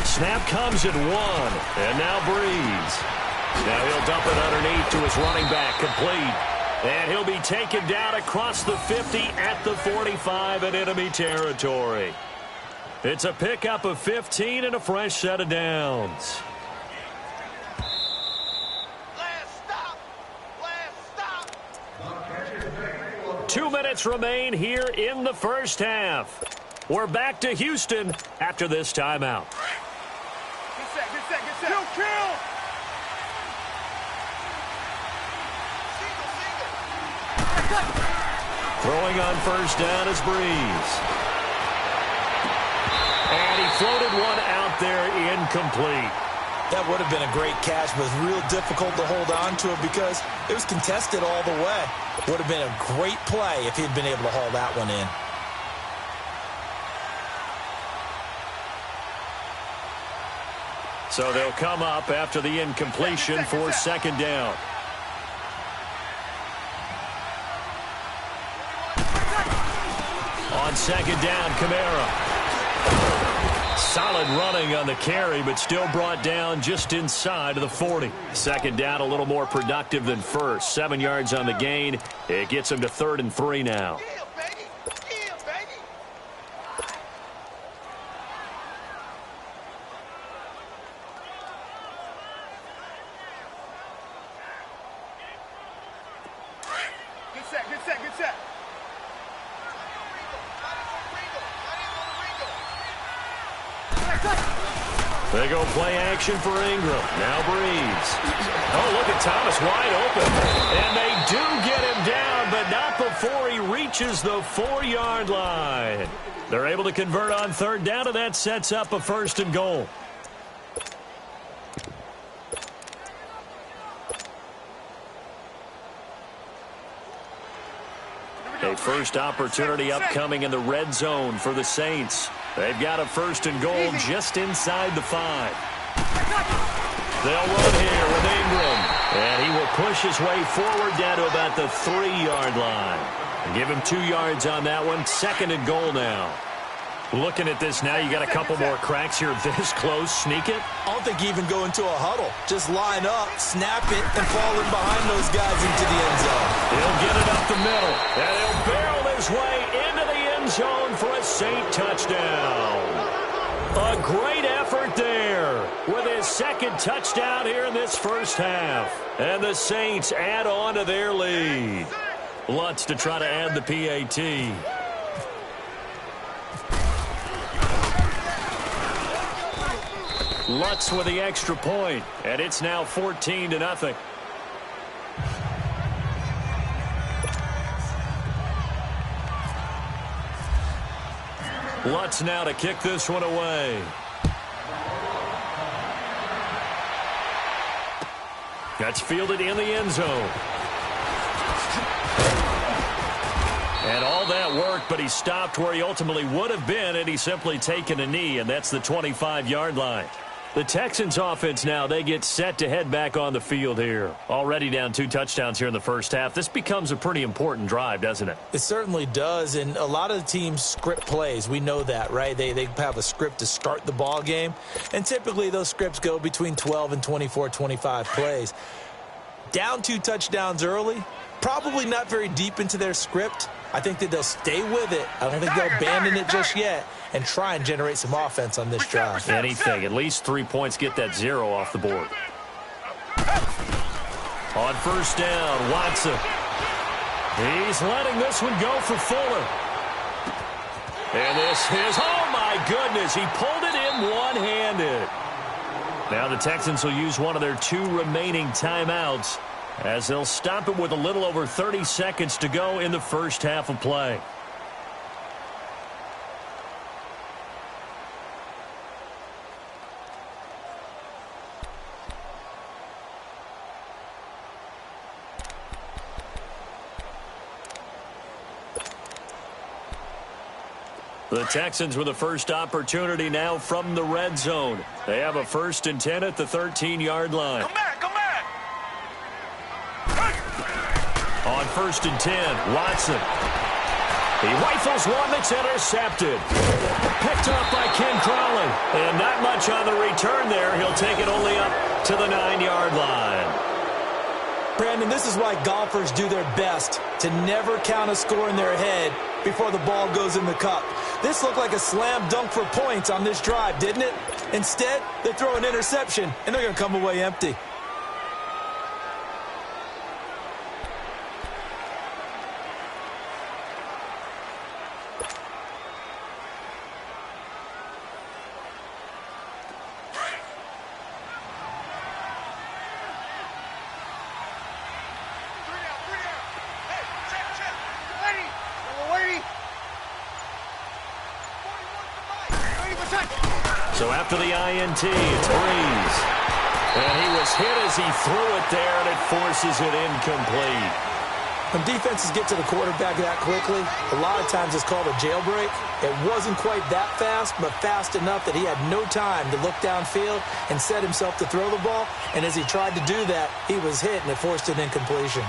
Snap comes at 1, and now Breeze. Now he'll dump it underneath to his running back, complete. And he'll be taken down across the 50 at the 45 in enemy territory. It's a pickup of 15 and a fresh set of downs. Last stop. 2 minutes remain here in the first half. We're back to Houston after this timeout. Get set. Kill. Throwing on first down is Breeze. And he floated one out there, incomplete. That would have been a great catch, but it was real difficult to hold on to it because it was contested all the way. Would have been a great play if he'd been able to haul that one in. So they'll come up after the incompletion for 2nd down. On 2nd down, Kamara. Solid running on the carry, but still brought down just inside of the 40. 2nd down, a little more productive than first. 7 yards on the gain. It gets him to 3rd and 3 now. Get set. They go play action for Ingram. Now Breeze. Oh, look at Thomas wide open. And they do get him down, but not before he reaches the 4-yard line. They're able to convert on 3rd down, and that sets up a 1st and goal. A first opportunity upcoming in the red zone for the Saints. They've got a 1st and goal just inside the 5. They'll run here with Ingram. And he will push his way forward down to about the 3-yard line. And give him 2 yards on that one. 2nd and goal now. Looking at this now, you got a couple more cracks here this close. Sneak it. I don't think you even go into a huddle. Just line up, snap it, and fall in behind those guys into the end zone. He'll get it up the middle. And he'll barrel his way into the end zone for a Saint touchdown. A great effort there with his 2nd touchdown here in this first half. And the Saints add on to their lead. Lutz to try to add the PAT. Lutz with the extra point, and it's now 14-0. Lutz now to kick this one away. That's fielded in the end zone. And all that worked, but he stopped where he ultimately would have been had he simply taken a knee, and that's the 25-yard line. The Texans offense now, they get set to head back on the field here. Already down 2 touchdowns here in the first half. This becomes a pretty important drive, doesn't it? It certainly does, and a lot of the teams script plays. We know that, right? They have a script to start the ball game, and typically those scripts go between 12 and 24, 25 plays. Down 2 touchdowns early, probably not very deep into their script. I think that they'll stay with it. I don't think they'll abandon it just yet and try and generate some offense on this drive. Anything. At least 3 points, get that 0 off the board. On first down, Watson. He's letting this one go for Fuller. And this is, oh my goodness, he pulled it in one-handed. Now the Texans will use one of their 2 remaining timeouts as they'll stop it with a little over 30 seconds to go in the first half of play. The Texans with the first opportunity now from the red zone. They have a 1st and 10 at the 13-yard line. Come back, come back. On 1st and 10, Watson. He rifles one that's intercepted. Picked up by Ken Crowley. And not much on the return there. He'll take it only up to the 9-yard line. Brandon, this is why golfers do their best to never count a score in their head before the ball goes in the cup. This looked like a slam dunk for points on this drive, didn't it? Instead, they throw an interception, and they're going to come away empty. So after the INT, it's Breeze. And he was hit as he threw it there, and it forces it incomplete. When defenses get to the quarterback that quickly, a lot of times it's called a jailbreak. It wasn't quite that fast, but fast enough that he had no time to look downfield and set himself to throw the ball. And as he tried to do that, he was hit, and it forced an incompletion.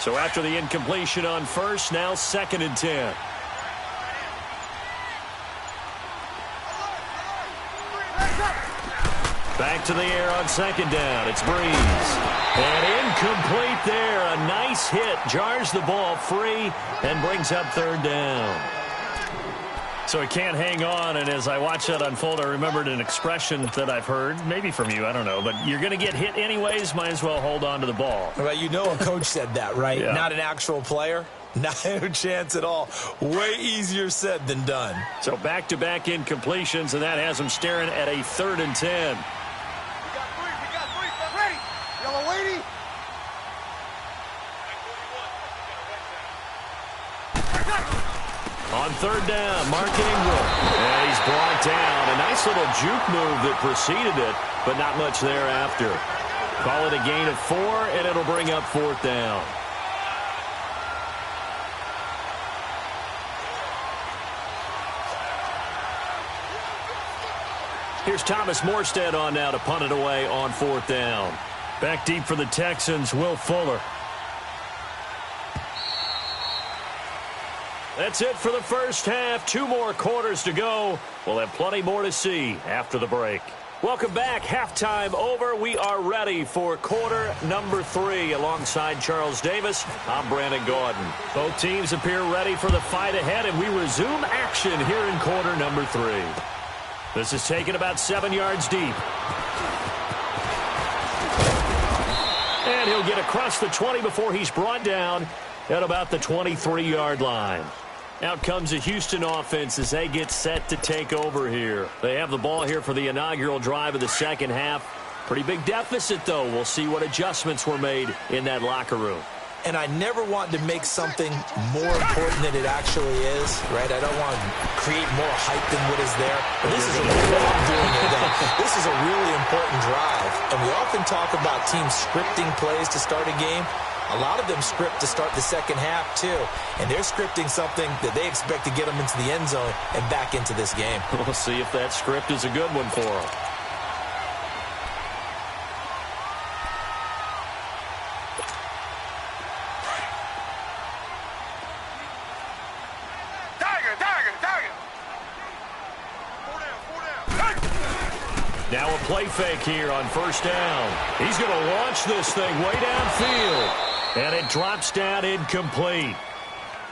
So after the incompletion on 1st, now 2nd and 10. Back to the air on 2nd down. It's Breeze. And incomplete there. A nice hit. Jars the ball free and brings up 3rd down. So he can't hang on, and as I watched that unfold, I remembered an expression that I've heard, maybe from you, I don't know, but you're going to get hit anyways, might as well hold on to the ball. Well, you know a coach said that, right? Yeah. Not an actual player. Not a chance at all. Way easier said than done. So back-to-back incompletions, and that has him staring at a 3rd and 10. We got three. Ready. Yellow lady. On 3rd down, Mark Ingram. And he's brought down. A nice little juke move that preceded it, but not much thereafter. Call it a gain of 4, and it'll bring up 4th down. Here's Thomas Morstead on now to punt it away on 4th down. Back deep for the Texans, Will Fuller. That's it for the first half. 2 more quarters to go. We'll have plenty more to see after the break. Welcome back. Halftime over. We are ready for quarter number 3. Alongside Charles Davis, I'm Brandon Gordon. Both teams appear ready for the fight ahead, and we resume action here in quarter number 3. This is taken about 7 yards deep. And he'll get across the 20 before he's brought down at about the 23-yard line. Out comes the Houston offense as they get set to take over here. They have the ball here for the inaugural drive of the second half. Pretty big deficit, though. We'll see what adjustments were made in that locker room. And I never want to make something more important than it actually is, right? I don't want to create more hype than what is there. But this is a real, I'm doing it though. This is a really important drive. And we often talk about teams scripting plays to start a game. A lot of them script to start the second half, too. And they're scripting something that they expect to get them into the end zone and back into this game. We'll see if that script is a good one for them. Now a play fake here on 1st down. He's going to launch this thing way downfield. And it drops down incomplete.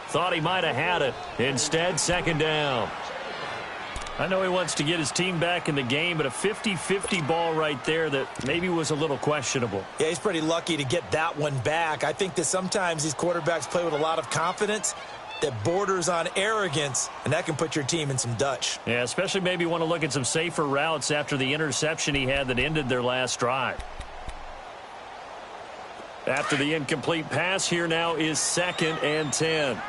Thought he might have had it. Instead, 2nd down. I know he wants to get his team back in the game, but a 50-50 ball right there that maybe was a little questionable. Yeah, he's pretty lucky to get that one back. I think that sometimes these quarterbacks play with a lot of confidence that borders on arrogance, and that can put your team in some Dutch. Yeah, especially maybe want to look at some safer routes after the interception he had that ended their last drive. After the incomplete pass, here now is 2nd and 10.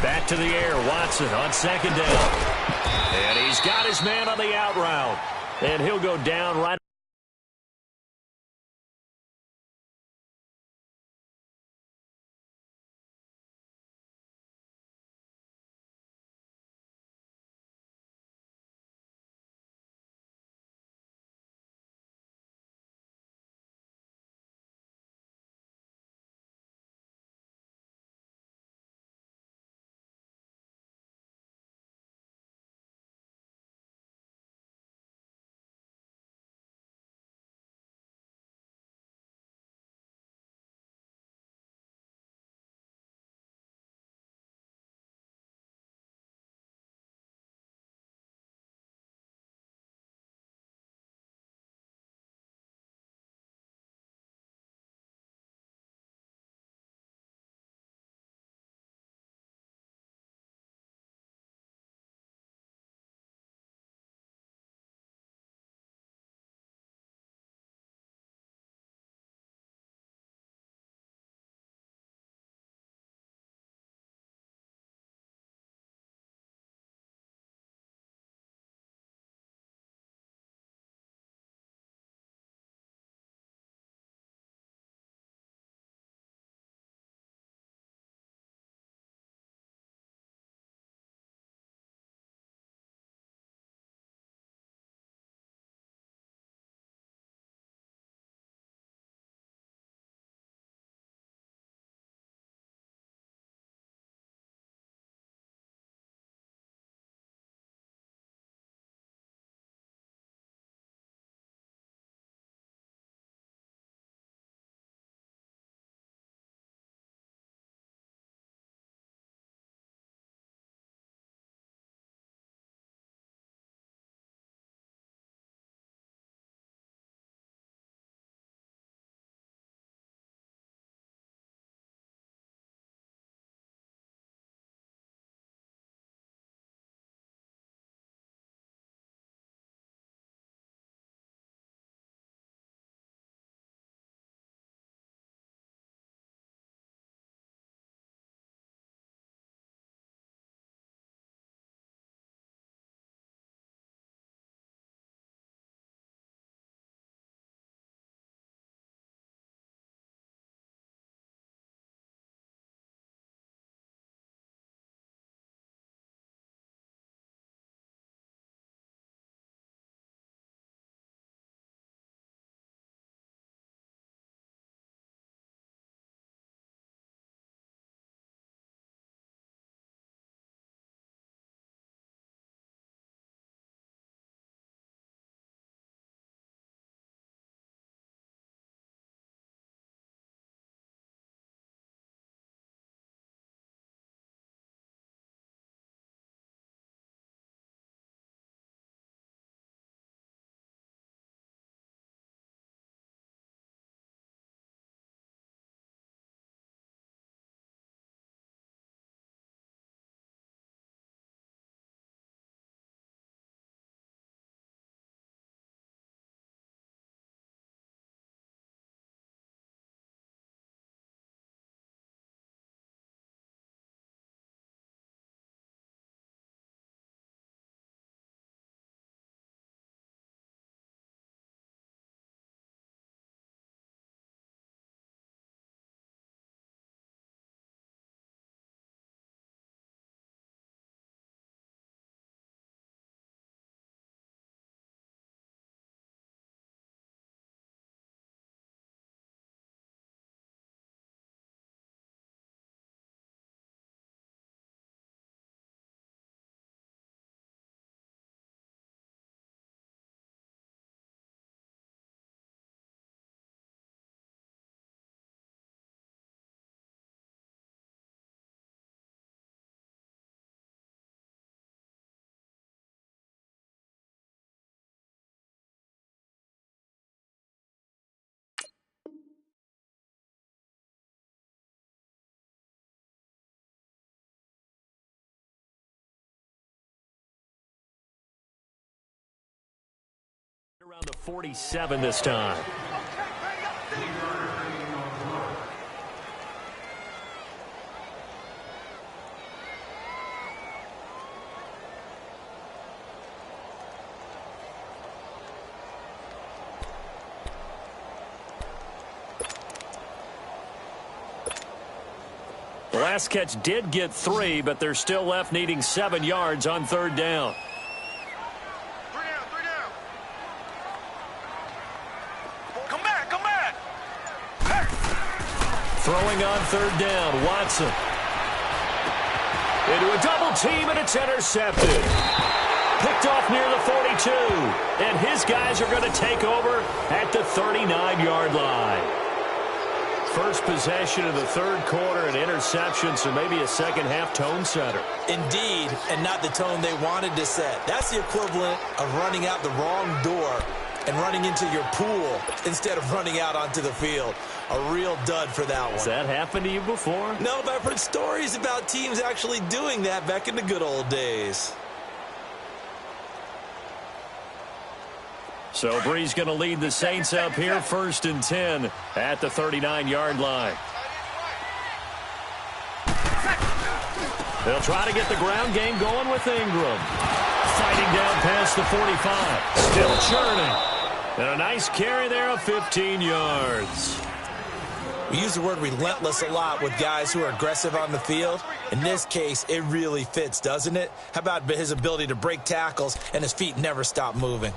Back to the air, Watson on second down. And he's got his man on the out route. And he'll go down right. Around the 47 this time. pass catch did get 3, but they're still left needing 7 yards on 3rd down. 3 down, 3 down. Come back, come back. Hey. Throwing on 3rd down, Watson. Into a double team, and it's intercepted. Picked off near the 42, and his guys are going to take over at the 39-yard line. First possession of the 3rd quarter, an interception, so maybe a second-half tone setter. Indeed, and not the tone they wanted to set. That's the equivalent of running out the wrong door and running into your pool instead of running out onto the field. A real dud for that one. Has that happened to you before? No, but I've heard stories about teams actually doing that back in the good old days. So Bree's going to lead the Saints up here, 1st and 10 at the 39-yard line. They'll try to get the ground game going with Ingram. Fighting down past the 45. Still churning. And a nice carry there of 15 yards. We use the word relentless a lot with guys who are aggressive on the field. In this case, it really fits, doesn't it? How about his ability to break tackles and his feet never stop moving?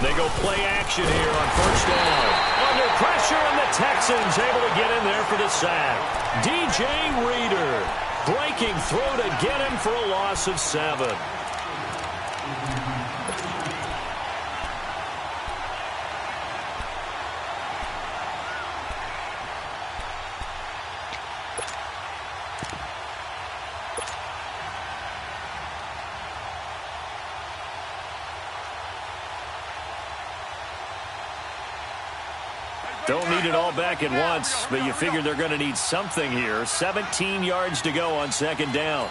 They go play action here on 1st down. Under pressure, and the Texans able to get in there for the sack. DJ Reader breaking through to get him for a loss of 7. Don't need it all back at once, but you figure they're going to need something here. 17 yards to go on 2nd down.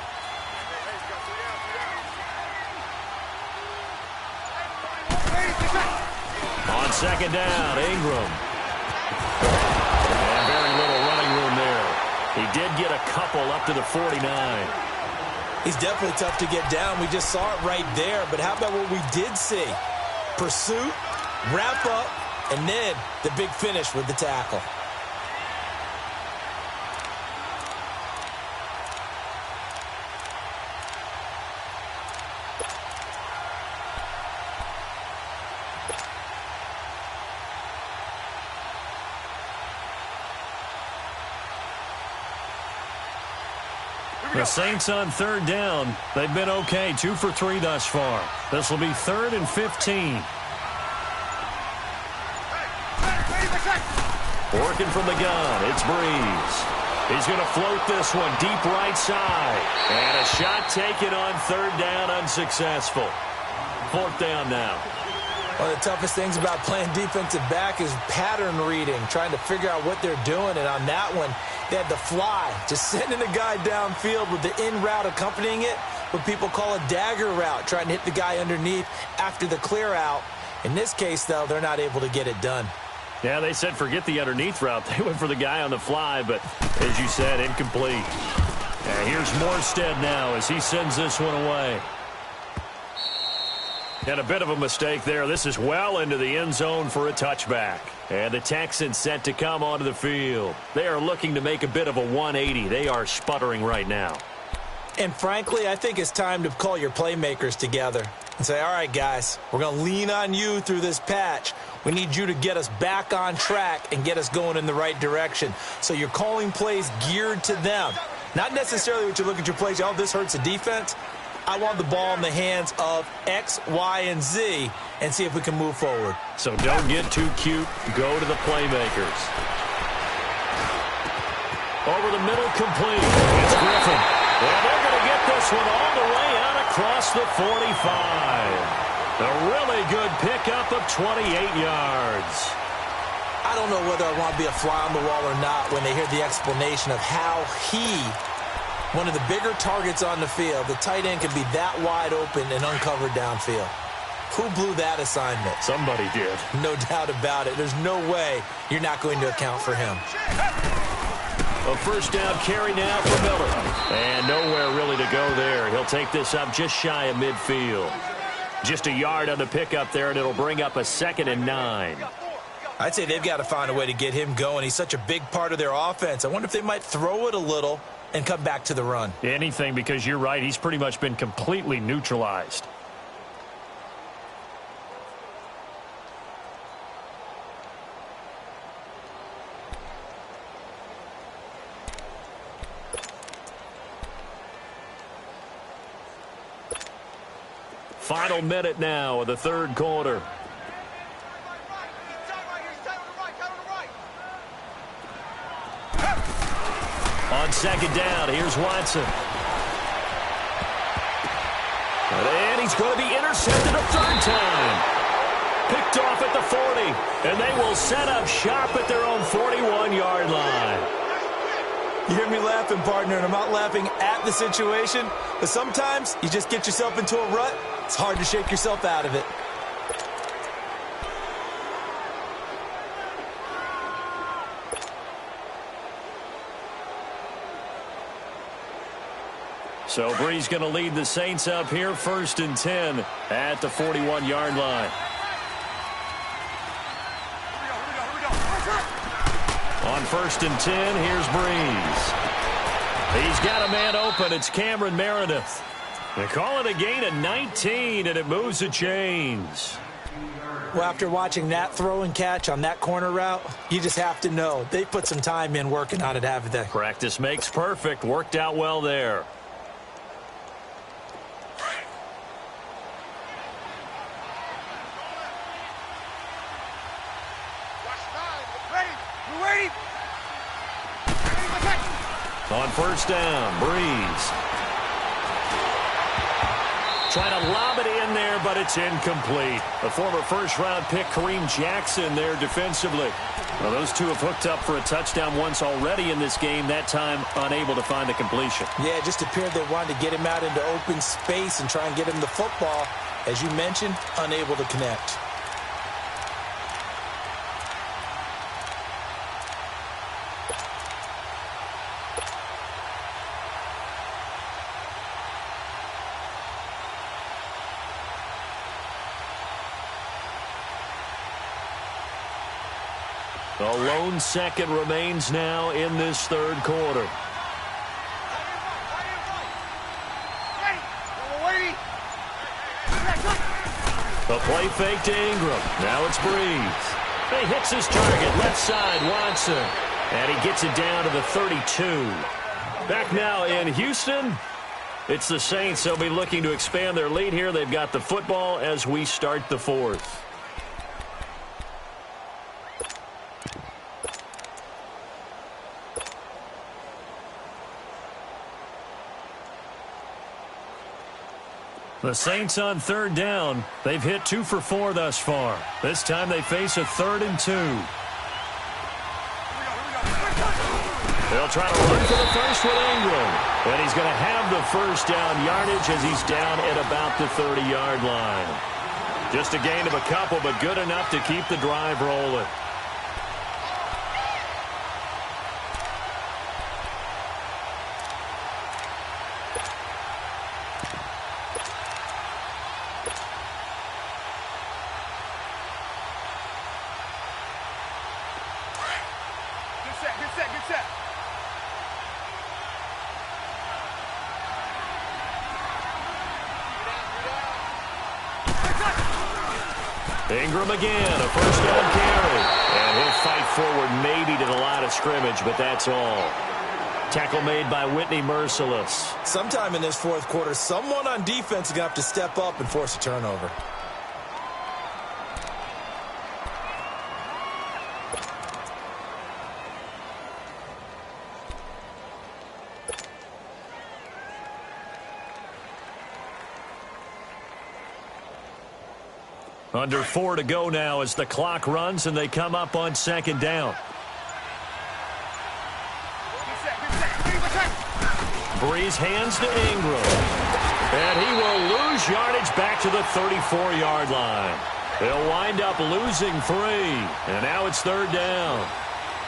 On 2nd down, Ingram. And very little running room there. He did get a couple up to the 49. He's definitely tough to get down. We just saw it right there. But how about what we did see? Pursuit, wrap up, and then the big finish with the tackle. The Saints on 3rd down. They've been okay, 2 for 3 thus far. This will be 3rd and 15. Working from the gun, it's Breeze. He's going to float this one deep right side. And a shot taken on 3rd down, unsuccessful. 4th down now. One of the toughest things about playing defensive back is pattern reading, trying to figure out what they're doing. And on that one, they had the fly, just sending a guy downfield with the in route accompanying it, what people call a dagger route, trying to hit the guy underneath after the clear out. In this case, though, they're not able to get it done. Yeah, they said forget the underneath route. They went for the guy on the fly, but as you said, incomplete. And here's Morstead now as he sends this one away. And a bit of a mistake there. This is well into the end zone for a touchback. And the Texans set to come onto the field. They are looking to make a bit of a 180. They are sputtering right now. And frankly, I think it's time to call your playmakers together and say, all right, guys, we're going to lean on you through this patch. We need you to get us back on track and get us going in the right direction. So you're calling plays geared to them. Not necessarily what you look at your plays, oh, this hurts the defense. I want the ball in the hands of X, Y, and Z and see if we can move forward. So don't get too cute. Go to the playmakers. Over the middle, complete. It's Griffin. And they're going to get this one all the way out across the 45. A really good pickup of 28 yards. I don't know whether I want to be a fly on the wall or not when they hear the explanation of how one of the bigger targets on the field, the tight end, can be that wide open and uncovered downfield. Who blew that assignment? Somebody did. No doubt about it. There's no way you're not going to account for him. A first down carry now for Miller. And nowhere really to go there. He'll take this up just shy of midfield. Just a yard on the pickup there, and it'll bring up a 2nd and 9. I'd say they've got to find a way to get him going. He's such a big part of their offense. I wonder if they might throw it a little and come back to the run. Anything, because you're right. He's pretty much been completely neutralized. Final minute now of the third quarter. On second down, here's Watson. And he's going to be intercepted a third time. Picked off at the 40. And they will set up shop at their own 41-yard line. You hear me laughing, partner, and I'm not laughing at the situation, but sometimes you just get yourself into a rut. It's hard to shake yourself out of it. So Bree's going to lead the Saints up here, 1st and 10 at the 41-yard line. On 1st and 10, here's Breeze. He's got a man open. It's Cameron Meredith. They call it a gain of 19, and it moves the chains. Well, after watching that throw and catch on that corner route, you just have to know they put some time in working on it, haven't they? Practice makes perfect. Worked out well there. On 1st down, Breeze. Trying to lob it in there, but it's incomplete. The former first-round pick, Kareem Jackson, there defensively. Well, those two have hooked up for a touchdown once already in this game, that time unable to find the completion. Yeah, it just appeared they wanted to get him out into open space and try and get him the football. As you mentioned, unable to connect. A lone second remains now in this third quarter. The play fake to Ingram. Now it's Breeze. He hits his target, left side, Watson. And he gets it down to the 32. Back now in Houston. It's the Saints. They'll be looking to expand their lead here. They've got the football as we start the fourth. The Saints on 3rd down. They've hit 2 for 4 thus far. This time they face a 3rd and 2. They'll try to run for the first with Ingram. And he's going to have the first down yardage as he's down at about the 30-yard line. Just a gain of a couple, but good enough to keep the drive rolling. Ingram again, a first down carry. And he'll fight forward maybe to the line of scrimmage, but that's all. Tackle made by Whitney Merciless. Sometime in this fourth quarter, someone on defense is going to have to step up and force a turnover. Under 4 to go now as the clock runs and they come up on 2nd down. Breeze hands to Ingram. And he will lose yardage back to the 34-yard line. They'll wind up losing 3. And now it's 3rd down.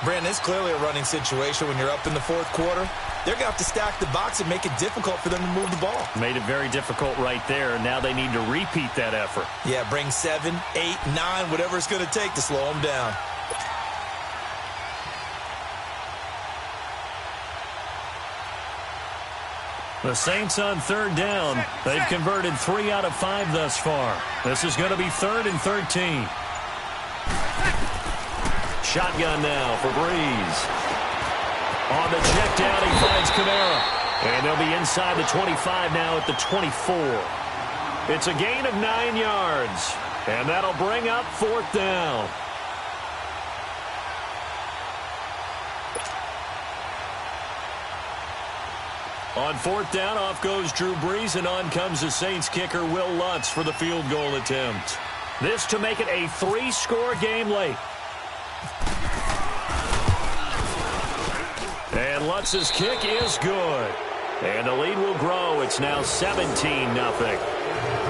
Brandon, it's clearly a running situation when you're up in the 4th quarter. They're going to have to stack the box and make it difficult for them to move the ball. Made it very difficult right there. Now they need to repeat that effort. Yeah, bring 7, 8, 9, whatever it's going to take to slow them down. The Saints on 3rd down. They've converted 3 out of 5 thus far. This is going to be 3rd and 13. Shotgun now for Breeze. On the check down, he finds Kamara. And they'll be inside the 25 now at the 24. It's a gain of 9 yards. And that'll bring up 4th down. On 4th down, off goes Drew Brees, and on comes the Saints kicker, Will Lutz, for the field goal attempt. This to make it a 3-score game late. And Lutz's kick is good. And the lead will grow. It's now 17-0.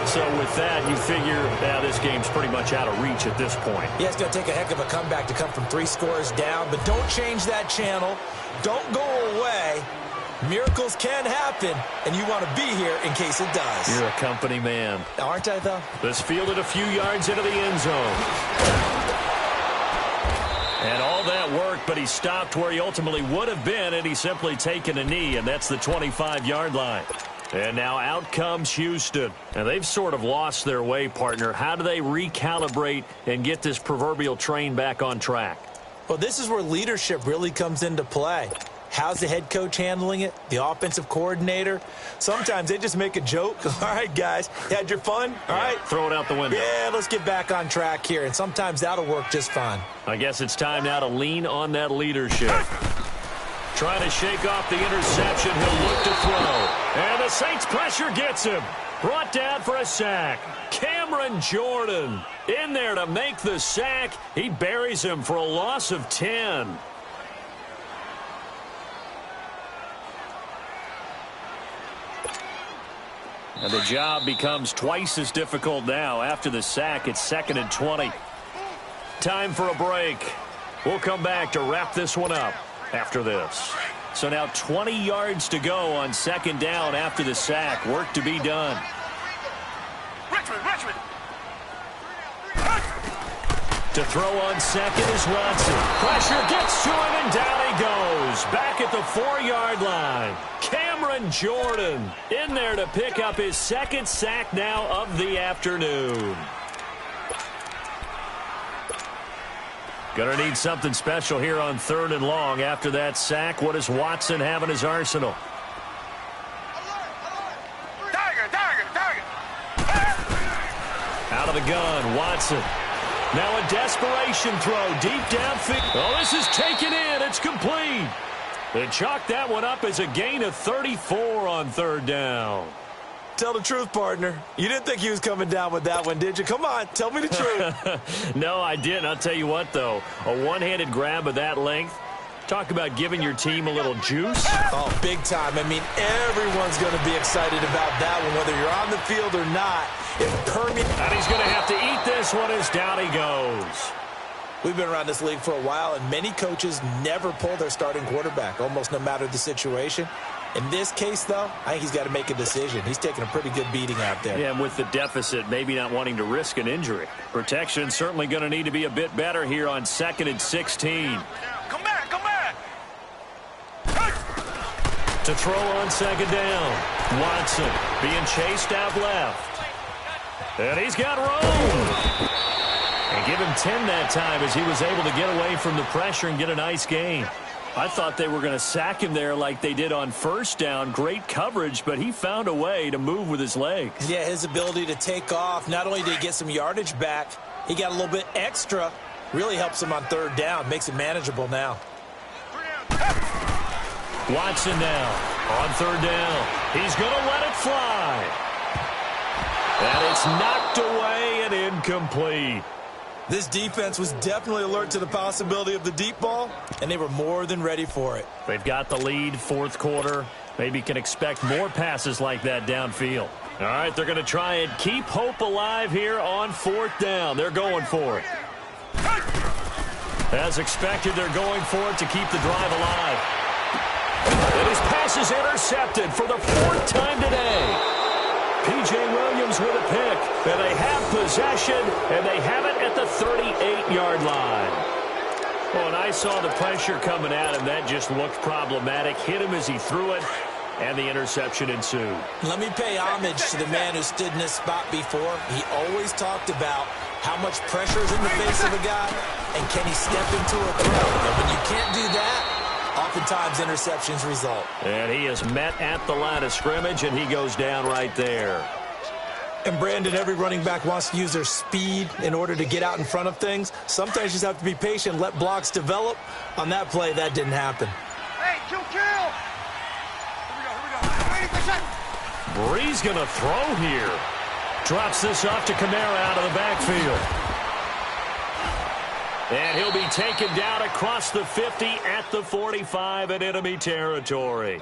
So with that, you figure this game's pretty much out of reach at this point. Yeah, it's going to take a heck of a comeback to come from 3 scores down, but don't change that channel. Don't go away. Miracles can happen, and you want to be here in case it does. You're a company man. Aren't I, though? This fielded a few yards into the end zone. And all that worked, but he stopped where he ultimately would have been, and he's simply taken a knee, and that's the 25-yard line. And now out comes Houston. And they've sort of lost their way, partner. How do they recalibrate and get this proverbial train back on track? Well, this is where leadership really comes into play. How's the head coach handling it? The offensive coordinator? Sometimes they just make a joke. All right, guys, you had your fun? All right. Throw it out the window. Yeah, let's get back on track here. And sometimes that'll work just fine. I guess it's time now to lean on that leadership. Trying to shake off the interception. He'll look to throw. And the Saints pressure gets him. Brought down for a sack. Cameron Jordan in there to make the sack. He buries him for a loss of 10. And the job becomes twice as difficult now. After the sack, it's 2nd and 20. Time for a break. We'll come back to wrap this one up after this. So now 20 yards to go on 2nd down after the sack. Work to be done. Richmond. To throw on 2nd is Watson. Pressure gets to him, and down he goes. Back at the 4-yard line. Cameron Jordan in there to pick up his 2nd sack now of the afternoon. Gonna need something special here on 3rd and long. After that sack, what does Watson have in his arsenal? Tiger. Out of the gun, Watson. Now a desperation throw deep downfield. Oh, this is taken in. It's complete. They chalk that one up as a gain of 34 on 3rd down. Tell the truth, partner. You didn't think he was coming down with that one, did you? Come on, tell me the truth. No, I didn't. I'll tell you what, though. A one-handed grab of that length. Talk about giving your team a little juice. Oh, big time. I mean, everyone's going to be excited about that one, whether you're on the field or not. And he's going to have to eat this one as down he goes. We've been around this league for a while, and many coaches never pull their starting quarterback, almost no matter the situation. In this case, though, I think he's got to make a decision. He's taking a pretty good beating out there. Yeah, and with the deficit, maybe not wanting to risk an injury. Protection certainly going to need to be a bit better here on 2nd and 16. Come back. To throw on 2nd down. Watson being chased out left. And he's got room. And give him 10 that time as he was able to get away from the pressure and get a nice gain. I thought they were going to sack him there like they did on 1st down. Great coverage, but he found a way to move with his legs. Yeah, his ability to take off. Not only did he get some yardage back, he got a little bit extra. Really helps him on 3rd down. Makes it manageable now. Watson now on 3rd down. He's going to let it fly. And it's knocked away and incomplete. This defense was definitely alert to the possibility of the deep ball, and they were more than ready for it. They've got the lead, 4th quarter. Maybe can expect more passes like that downfield. All right, they're going to try and keep hope alive here on 4th down. They're going for it. As expected, they're going for it to keep the drive alive. And his pass is intercepted for the 4th time today. P.J. Williams with a pick. And they have possession, and they have it at the 38-yard line. Well, and I saw the pressure coming at him. That just looked problematic. Hit him as he threw it. And the interception ensued. Let me pay homage to the man who stood in this spot before. He always talked about how much pressure is in the face of a guy, and can he step into a throw. And when you can't do that, oftentimes interceptions result. And he is met at the line of scrimmage, and he goes down right there. And, Brandon, every running back wants to use their speed in order to get out in front of things. Sometimes you just have to be patient, let blocks develop. On that play, that didn't happen. Hey, kill! Bree's going to throw here. Drops this off to Kamara out of the backfield. And he'll be taken down across the 50 at the 45 in enemy territory.